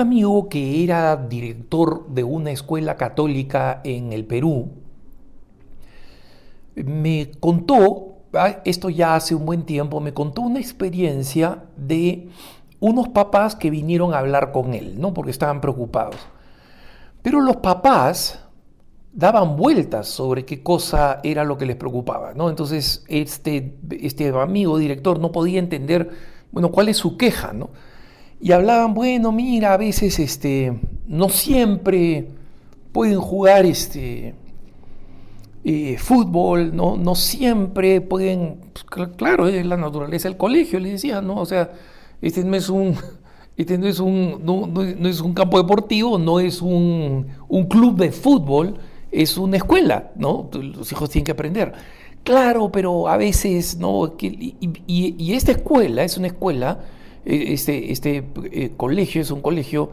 amigo que era director de una escuela católica en el Perú me contó, esto ya hace un buen tiempo, me contó una experiencia de unos papás que vinieron a hablar con él, ¿no? Porque estaban preocupados. Pero los papás daban vueltas sobre qué cosa era lo que les preocupaba, ¿no? Entonces este amigo director no podía entender, bueno, cuál es su queja, ¿no? Y hablaban, bueno, mira, a veces no siempre pueden jugar fútbol, no siempre pueden, pues, claro, es la naturaleza del colegio, le decía, ¿no? O sea, este no es un, este no es un campo deportivo, no es un club de fútbol, es una escuela, ¿no? Los hijos tienen que aprender. Claro, pero a veces, ¿no? Y esta escuela es una escuela, colegio es un colegio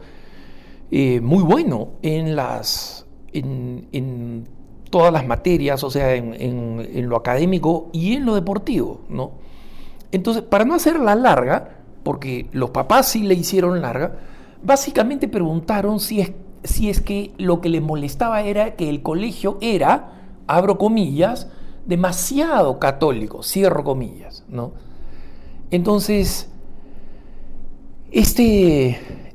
muy bueno en todas las materias, o sea, en lo académico y en lo deportivo, ¿no? Entonces, para no hacerla larga, porque los papás sí le hicieron larga, básicamente preguntaron si es que lo que les molestaba era que el colegio era, abro comillas, demasiado católico, cierro comillas, ¿no? Entonces,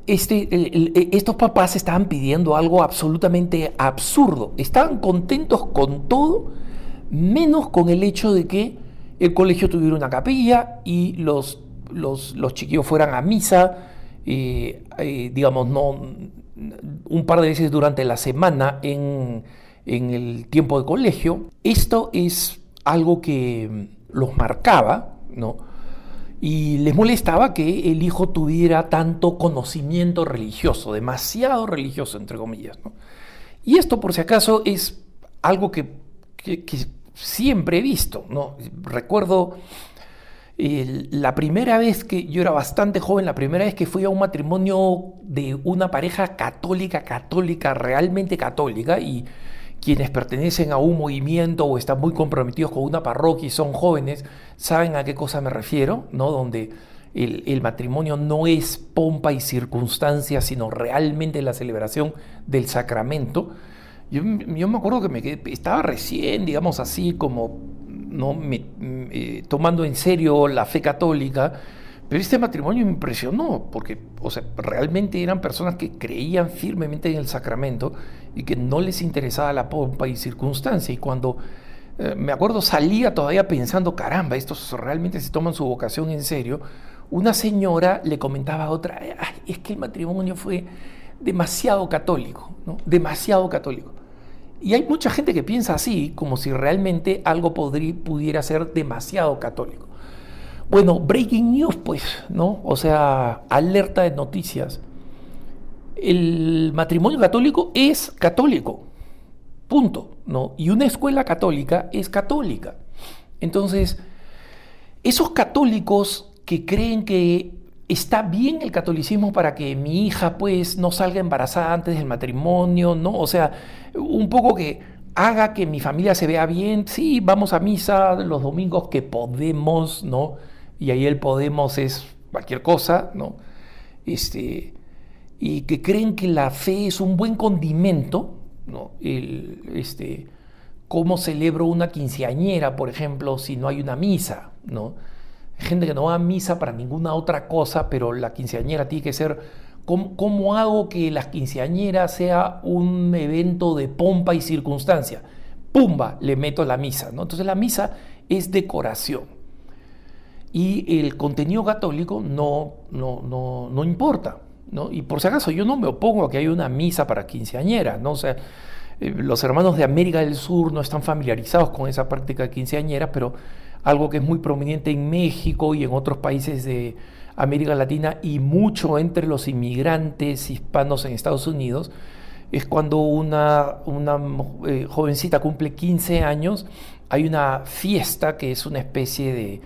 estos papás estaban pidiendo algo absolutamente absurdo. Estaban contentos con todo, menos con el hecho de que el colegio tuviera una capilla y los chiquillos fueran a misa, digamos, no, un par de veces durante la semana en el tiempo de colegio. Esto es algo que los marcaba, ¿no? Y les molestaba que el hijo tuviera tanto conocimiento religioso, demasiado religioso, entre comillas, ¿no? Y esto, por si acaso, es algo que siempre he visto, ¿no? Recuerdo la primera vez que yo era bastante joven, la primera vez que fui a un matrimonio de una pareja católica, realmente católica, y quienes pertenecen a un movimiento o están muy comprometidos con una parroquia y son jóvenes, saben a qué cosa me refiero, ¿no? Donde el matrimonio no es pompa y circunstancia, sino realmente la celebración del sacramento. Yo me acuerdo que estaba recién, digamos así, como ¿no? Tomando en serio la fe católica, pero este matrimonio me impresionó, porque o sea, realmente eran personas que creían firmemente en el sacramento y que no les interesaba la pompa y circunstancia. Y cuando me acuerdo salía todavía pensando, caramba, estos realmente se toman su vocación en serio, una señora le comentaba a otra, ay, es que el matrimonio fue demasiado católico, ¿no? Demasiado católico. Y hay mucha gente que piensa así, como si realmente algo pudiera ser demasiado católico. Bueno, breaking news, pues, ¿no? O sea, alerta de noticias. El matrimonio católico es católico, punto, ¿no? Y una escuela católica es católica. Entonces, esos católicos que creen que está bien el catolicismo para que mi hija pues no salga embarazada antes del matrimonio, ¿no? O sea, un poco que haga que mi familia se vea bien, sí, vamos a misa los domingos que podemos, ¿no? Y ahí el podemos es cualquier cosa, ¿no? Y que creen que la fe es un buen condimento, ¿no? Cómo celebro una quinceañera, por ejemplo, si no hay una misa, ¿no? Hay gente que no va a misa para ninguna otra cosa, pero la quinceañera tiene que ser, ¿cómo hago que la quinceañera sea un evento de pompa y circunstancia? ¡Pumba! Le meto la misa, ¿no? Entonces la misa es decoración. Y el contenido católico no importa, ¿no? Y por si acaso yo no me opongo a que haya una misa para quinceañera, ¿no? O sea, los hermanos de América del Sur no están familiarizados con esa práctica quinceañera, pero algo que es muy prominente en México y en otros países de América Latina y mucho entre los inmigrantes hispanos en Estados Unidos, es cuando una jovencita cumple 15 años, hay una fiesta que es una especie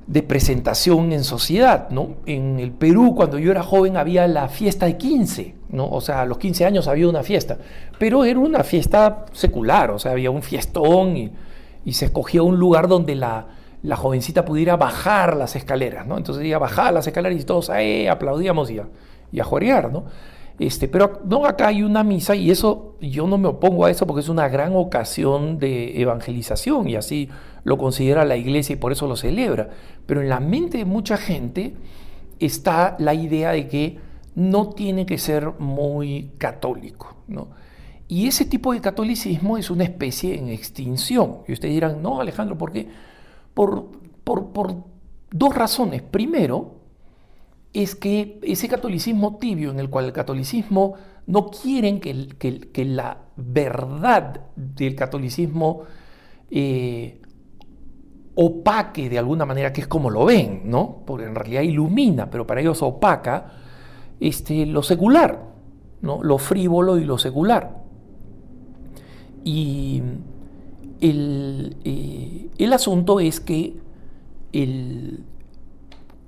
de presentación en sociedad, ¿no? En el Perú, cuando yo era joven, había la fiesta de 15, ¿no? O sea, a los 15 años había una fiesta, pero era una fiesta secular, o sea, había un fiestón y se escogía un lugar donde la jovencita pudiera bajar las escaleras, ¿no? Entonces ella bajaba las escaleras y todos aplaudíamos y ya. y a juerguear, ¿no? Pero no, acá hay una misa y eso, yo no me opongo a eso porque es una gran ocasión de evangelización y así lo considera la iglesia y por eso lo celebra. Pero en la mente de mucha gente está la idea de que no tiene que ser muy católico, ¿no? Y ese tipo de catolicismo es una especie en extinción. Y ustedes dirán, no, Alejandro, ¿por qué? Por dos razones. Primero, es que ese catolicismo tibio en el cual el catolicismo no quieren que la verdad del catolicismo opaque de alguna manera, que es como lo ven, ¿no? Porque en realidad ilumina, pero para ellos opaca lo secular, ¿no? Lo frívolo y lo secular. Y el asunto es que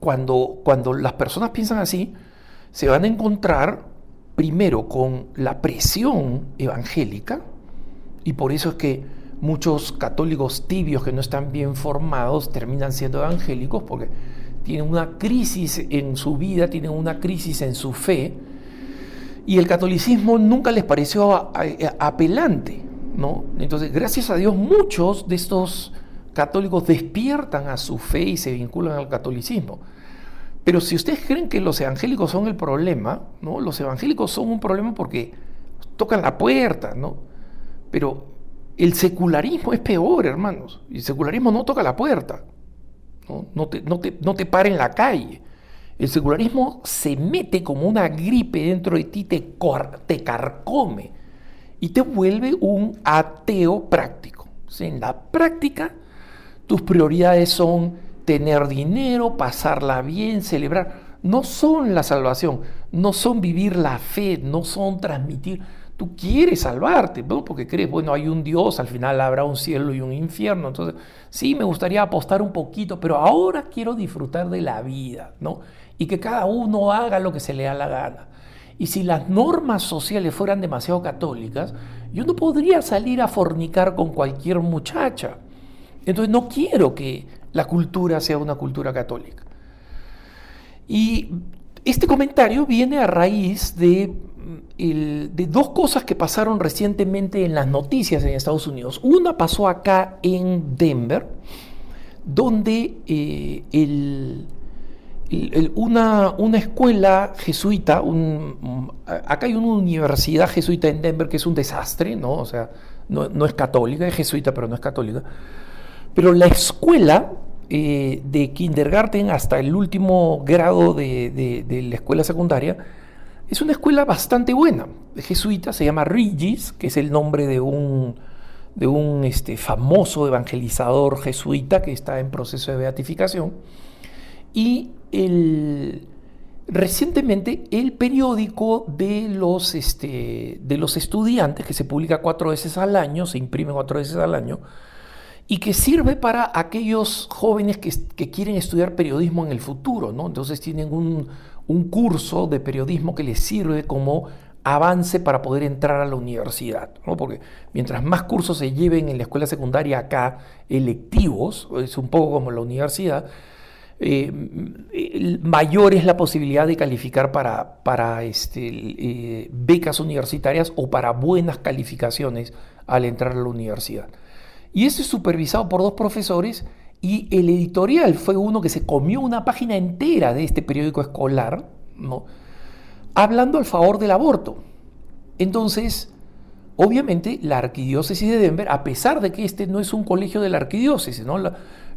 cuando las personas piensan así, se van a encontrar primero con la presión evangélica, y por eso es que muchos católicos tibios que no están bien formados terminan siendo evangélicos, porque tienen una crisis en su vida, tienen una crisis en su fe, y el catolicismo nunca les pareció apelante, ¿no? Entonces, gracias a Dios, muchos de estos católicos despiertan a su fe y se vinculan al catolicismo. Pero si ustedes creen que los evangélicos son el problema, ¿no? Los evangélicos son un problema porque tocan la puerta, ¿no? Pero el secularismo es peor, hermanos. El secularismo no toca la puerta, ¿no? No te para en la calle. El secularismo se mete como una gripe dentro de ti, te carcome y te vuelve un ateo práctico. O sea, en la práctica, tus prioridades son tener dinero, pasarla bien, celebrar. No son la salvación, no son vivir la fe, no son transmitir. Tú quieres salvarte, ¿no? Porque crees, bueno, hay un Dios, al final habrá un cielo y un infierno. Entonces, sí, me gustaría apostar un poquito, pero ahora quiero disfrutar de la vida, ¿no? Y que cada uno haga lo que se le da la gana. Y si las normas sociales fueran demasiado católicas, yo no podría salir a fornicar con cualquier muchacha. Entonces no quiero que la cultura sea una cultura católica. Y este comentario viene a raíz de dos cosas que pasaron recientemente en las noticias en Estados Unidos. Una pasó acá en Denver, donde una escuela jesuita, acá hay una universidad jesuita en Denver que es un desastre, ¿no? O sea, no es católica, es jesuita, pero no es católica. Pero la escuela de kindergarten hasta el último grado de la escuela secundaria es una escuela bastante buena, jesuita, se llama Regis, que es el nombre de un famoso evangelizador jesuita que está en proceso de beatificación. Y recientemente el periódico de los estudiantes, que se publica 4 veces al año, se imprime 4 veces al año, y que sirve para aquellos jóvenes que quieren estudiar periodismo en el futuro, ¿no? Entonces tienen un curso de periodismo que les sirve como avance para poder entrar a la universidad, ¿no? Porque mientras más cursos se lleven en la escuela secundaria acá, electivos, es un poco como la universidad, mayor es la posibilidad de calificar para becas universitarias o para buenas calificaciones al entrar a la universidad. Y eso es supervisado por 2 profesores, y el editorial fue uno que se comió una página entera de este periódico escolar, ¿no? Hablando al favor del aborto. Entonces, obviamente, la arquidiócesis de Denver, a pesar de que este no es un colegio de la arquidiócesis, ¿no?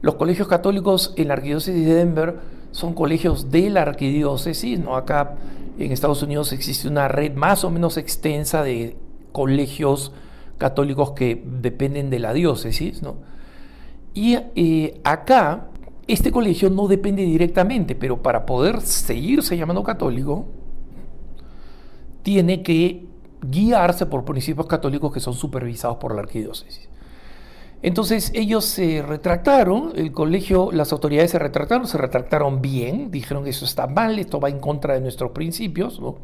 Los colegios católicos en la arquidiócesis de Denver son colegios de la arquidiócesis, ¿no? Acá en Estados Unidos existe una red más o menos extensa de colegios católicos que dependen de la diócesis, ¿no? Y acá este colegio no depende directamente, pero para poder seguirse llamando católico, tiene que guiarse por principios católicos que son supervisados por la arquidiócesis. Entonces ellos se retractaron, el colegio, las autoridades se retractaron bien, dijeron que eso está mal, esto va en contra de nuestros principios, ¿no?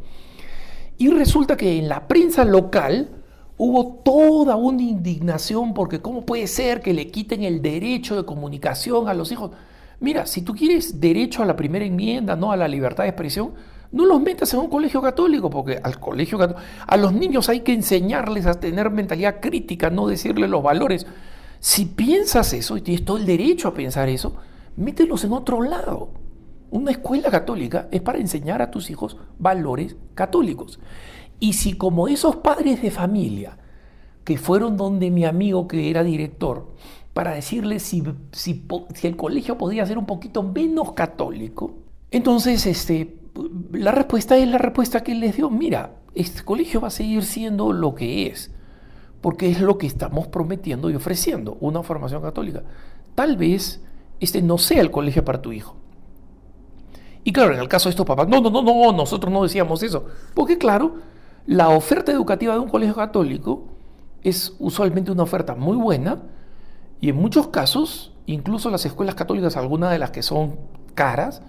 Y resulta que en la prensa local hubo toda una indignación porque ¿cómo puede ser que le quiten el derecho de comunicación a los hijos? Mira, si tú quieres derecho a la primera enmienda, no a la libertad de expresión, no los metas en un colegio católico, porque a los niños hay que enseñarles a tener mentalidad crítica, no decirles los valores. Si piensas eso, y tienes todo el derecho a pensar eso, mételos en otro lado. Una escuela católica es para enseñar a tus hijos valores católicos. Y si como esos padres de familia que fueron donde mi amigo que era director, para decirle si el colegio podía ser un poquito menos católico, entonces la respuesta es la respuesta que él les dio. Mira, este colegio va a seguir siendo lo que es, porque es lo que estamos prometiendo y ofreciendo, una formación católica. Tal vez este no sea el colegio para tu hijo. Y claro, en el caso de estos papás, no, nosotros no decíamos eso, porque claro, la oferta educativa de un colegio católico es usualmente una oferta muy buena, y en muchos casos, incluso las escuelas católicas, algunas de las que son caras,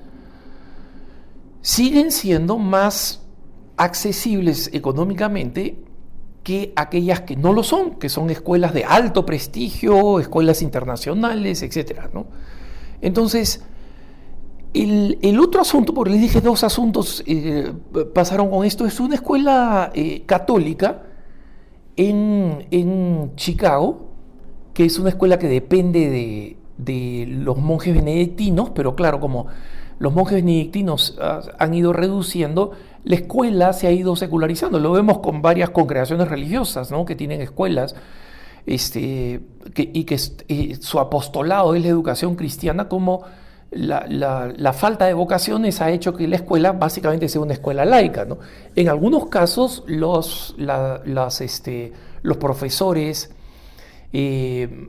siguen siendo más accesibles económicamente que aquellas que no lo son, que son escuelas de alto prestigio, escuelas internacionales, etcétera, ¿no? Entonces, el otro asunto, porque les dije dos asuntos pasaron con esto, es una escuela católica en Chicago, que es una escuela que depende de los monjes benedictinos, pero claro, como los monjes benedictinos han ido reduciendo, la escuela se ha ido secularizando. Lo vemos con varias congregaciones religiosas, ¿no?, que tienen escuelas su apostolado es la educación cristiana, como la falta de vocaciones ha hecho que la escuela básicamente sea una escuela laica, ¿no? En algunos casos los profesores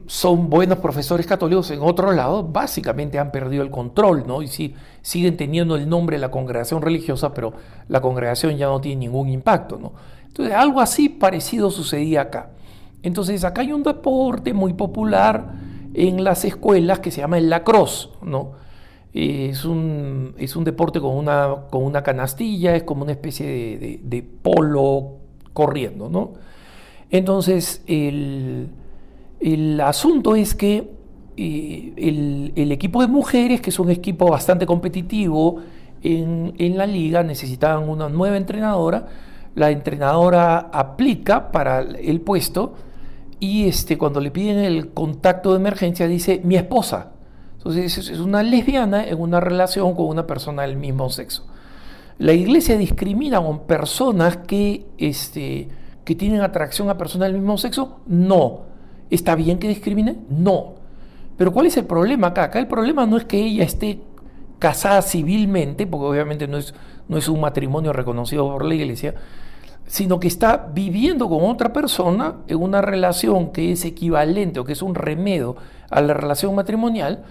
son buenos profesores católicos, en otro lado básicamente han perdido el control, ¿no? Y sí, siguen teniendo el nombre de la congregación religiosa, pero la congregación ya no tiene ningún impacto, ¿no? Entonces algo así parecido sucedía acá. Entonces acá hay un deporte muy popular en las escuelas que se llama el lacrosse, ¿no? Es un deporte con una canastilla, es como una especie de polo corriendo, ¿no? Entonces el asunto es que el equipo de mujeres, que es un equipo bastante competitivo en la liga, necesitaban una nueva entrenadora. La entrenadora aplica para el puesto y cuando le piden el contacto de emergencia dice mi esposa. Entonces es una lesbiana en una relación con una persona del mismo sexo. La iglesia discrimina con personas que tienen atracción a personas del mismo sexo. No. ¿Está bien que discrimine? No. Pero ¿cuál es el problema acá? Acá el problema no es que ella esté casada civilmente, porque obviamente no es un matrimonio reconocido por la iglesia, sino que está viviendo con otra persona en una relación que es equivalente o que es un remedio a la relación matrimonial,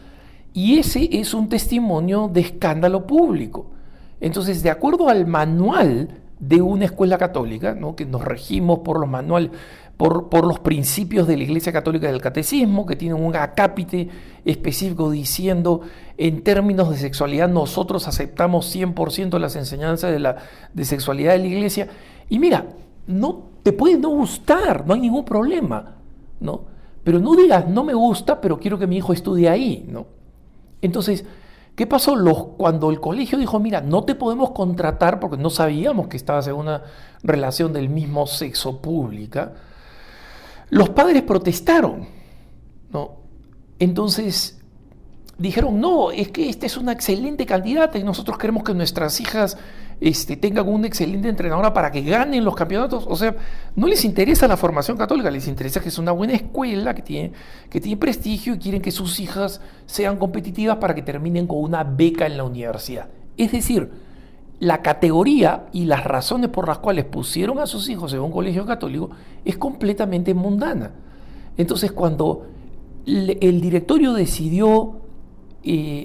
y ese es un testimonio de escándalo público. Entonces, de acuerdo al manual de una escuela católica, ¿no?, que nos regimos por los manuales, por los principios de la Iglesia Católica del Catecismo, que tienen un acápite específico diciendo, en términos de sexualidad, nosotros aceptamos 100% las enseñanzas de sexualidad de la Iglesia. Y mira, no te puede no gustar, no hay ningún problema, ¿no? Pero no digas, no me gusta, pero quiero que mi hijo estudie ahí, ¿no? Entonces, ¿qué pasó? Cuando el colegio dijo, mira, no te podemos contratar porque no sabíamos que estabas en una relación del mismo sexo pública, los padres protestaron, ¿no? Entonces dijeron, no, es que esta es una excelente candidata y nosotros queremos que nuestras hijas tengan una excelente entrenadora para que ganen los campeonatos. O sea, no les interesa la formación católica, les interesa que es una buena escuela, que tiene prestigio, y quieren que sus hijas sean competitivas para que terminen con una beca en la universidad. Es decir, la categoría y las razones por las cuales pusieron a sus hijos en un colegio católico es completamente mundana. Entonces, cuando el directorio decidió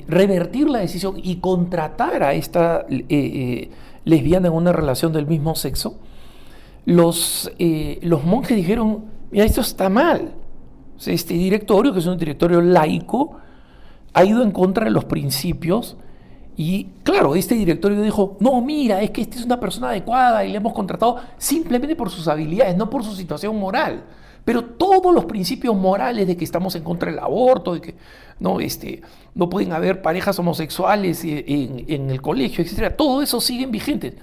revertir la decisión y contratar a esta lesbiana en una relación del mismo sexo, los monjes dijeron, mira, esto está mal. O sea, este directorio, que es un directorio laico, ha ido en contra de los principios. Y claro, este directorio dijo, no, mira, es que esta es una persona adecuada y le hemos contratado simplemente por sus habilidades, no por su situación moral. Pero todos los principios morales de que estamos en contra del aborto, de que ¿no? No pueden haber parejas homosexuales en el colegio, etcétera. Todo eso sigue vigente.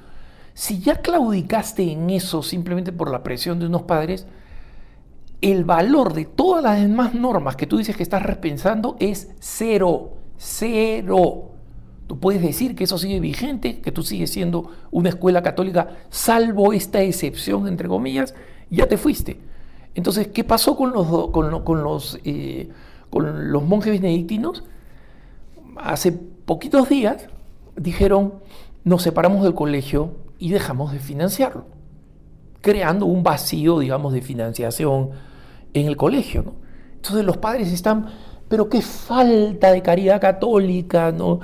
Si ya claudicaste en eso simplemente por la presión de unos padres, el valor de todas las demás normas que tú dices que estás repensando es cero, cero. Tú puedes decir que eso sigue vigente, que tú sigues siendo una escuela católica, salvo esta excepción, entre comillas, y ya te fuiste. Entonces, ¿qué pasó con los monjes benedictinos? Hace poquitos días dijeron, nos separamos del colegio y dejamos de financiarlo, creando un vacío, digamos, de financiación en el colegio, ¿no? Entonces los padres están, pero qué falta de caridad católica, ¿no?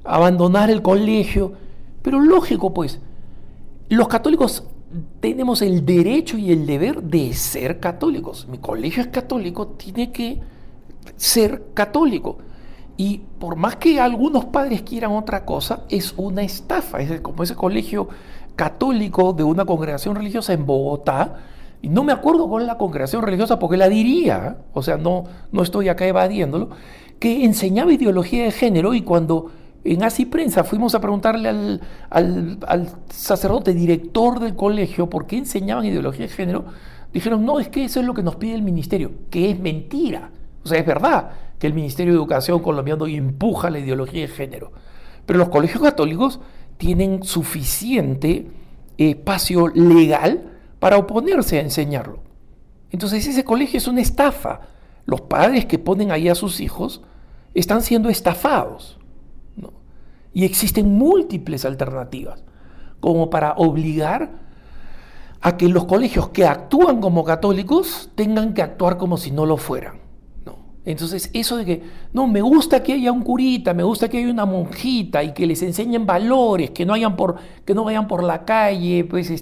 Abandonar el colegio. Pero lógico, pues, los católicos tenemos el derecho y el deber de ser católicos. Mi colegio es católico, tiene que ser católico. Y por más que algunos padres quieran otra cosa, es una estafa. Es como ese colegio católico de una congregación religiosa en Bogotá, y no me acuerdo con la congregación religiosa porque la diría, o sea, no estoy acá evadiéndolo, que enseñaba ideología de género, y cuando en Así Prensa fuimos a preguntarle al sacerdote director del colegio por qué enseñaban ideología de género, dijeron, no, es que eso es lo que nos pide el ministerio, que es mentira. O sea, es verdad que el Ministerio de Educación colombiano empuja la ideología de género, pero los colegios católicos tienen suficiente espacio legal para oponerse a enseñarlo. Entonces ese colegio es una estafa. Los padres que ponen ahí a sus hijos están siendo estafados, ¿no? Y existen múltiples alternativas como para obligar a que los colegios que actúan como católicos tengan que actuar como si no lo fueran. Entonces, eso de que, no, me gusta que haya un curita, me gusta que haya una monjita y que les enseñen valores, que no vayan por la calle, pues,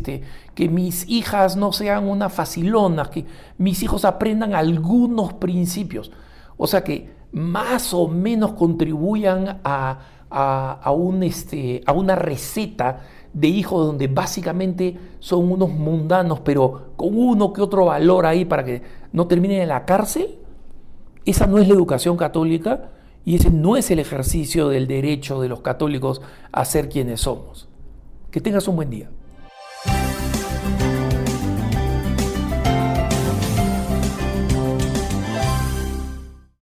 que mis hijas no sean unas facilonas, que mis hijos aprendan algunos principios. O sea, que más o menos contribuyan a una receta de hijos donde básicamente son unos mundanos, pero con uno que otro valor ahí para que no terminen en la cárcel. Esa no es la educación católica y ese no es el ejercicio del derecho de los católicos a ser quienes somos. Que tengas un buen día.